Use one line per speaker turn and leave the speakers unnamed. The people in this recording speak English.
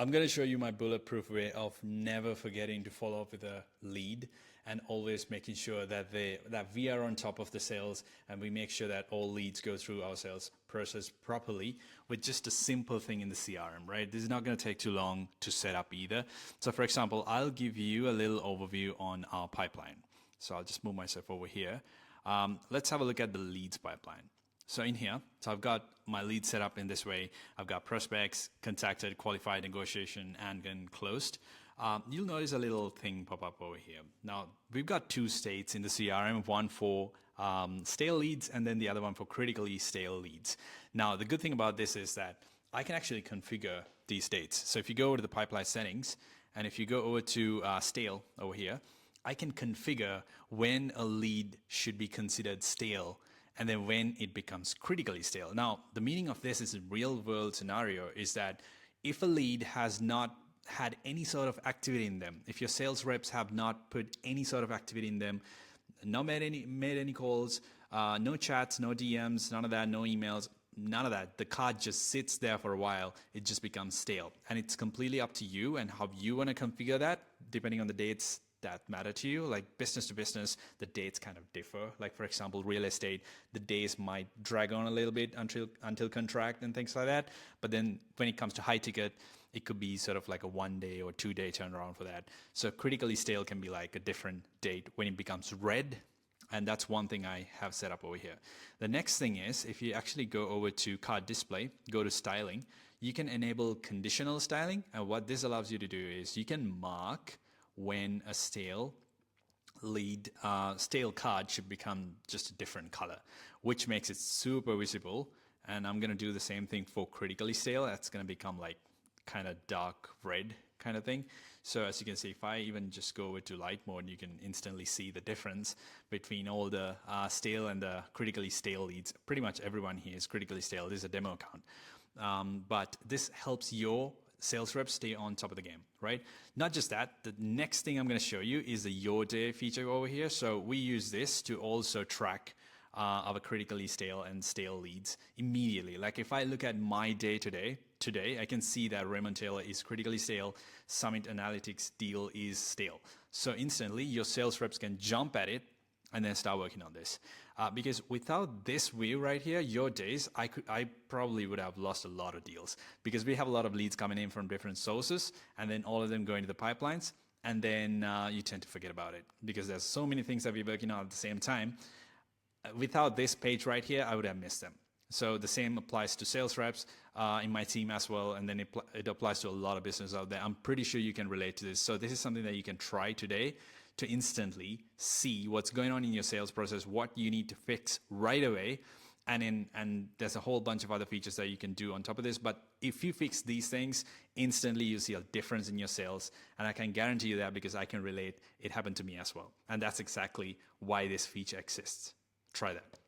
I'm going to show you my bulletproof way of never forgetting to follow up with a lead and always making sure that we are on top of the sales and we make sure that all leads go through our sales process properly with just a simple thing in the CRM, right? This is not going to take too long to set up either. So for example, I'll give you a little overview on our pipeline. So I'll just move myself over here. Let's have a look at the leads pipeline. So in here, so I've got my lead set up in this way. I've got prospects, contacted, qualified, negotiation, and then closed. You'll notice a little thing pop up over here. Now, we've got two states in the CRM, one for stale leads and then the other one for critically stale leads. Now, the good thing about this is that I can actually configure these states. So if you go over to the pipeline settings, and if you go over to stale over here, I can configure when a lead should be considered stale and then when it becomes critically stale. Now, the meaning of this is a real world scenario is that if a lead has not had any sort of activity in them, if your sales reps have not put any sort of activity in them, not made any calls, no chats, no DMs, none of that, no emails, none of that. The card just sits there for a while. It just becomes stale. And it's completely up to you and how you want to configure that, depending on the dates that matter to you. Like business to business, the dates kind of differ. Like for example, real estate, the days might drag on a little bit until contract and things like that. But then when it comes to high ticket, it could be sort of like a 1 day or 2 day turnaround for that. So critically stale can be like a different date when it becomes red. And that's one thing I have set up over here. The next thing is if you actually go over to card display, go to styling, you can enable conditional styling. And what this allows you to do is you can mark when a stale card should become just a different color, which makes it super visible. And I'm going to do the same thing for critically stale. That's going to become like kind of dark red kind of thing. So as you can see, if I even just go over to light mode, you can instantly see the difference between all the stale and the critically stale leads. Pretty much everyone here is critically stale. This is a demo account. But this helps your sales reps stay on top of the game, right? Not just that, the next thing I'm going to show you is the Your Day feature over here. So we use this to also track our critically stale and stale leads immediately. Like if I look at my day today, I can see that Raymond Taylor is critically stale, Summit Analytics deal is stale. So instantly your sales reps can jump at it and then start working on this. Because without this view right here, Your Days, I probably would have lost a lot of deals because we have a lot of leads coming in from different sources and then all of them go into the pipelines and then you tend to forget about it because there's so many things that we're working on at the same time. Without this page right here, I would have missed them. So the same applies to sales reps in my team as well, and then it applies to a lot of business out there. I'm pretty sure you can relate to this. So this is something that you can try today to instantly see what's going on in your sales process, what you need to fix right away, and there's a whole bunch of other features that you can do on top of this. But if you fix these things, instantly you see a difference in your sales, and I can guarantee you that because I can relate. It happened to me as well, and that's exactly why this feature exists. Try that.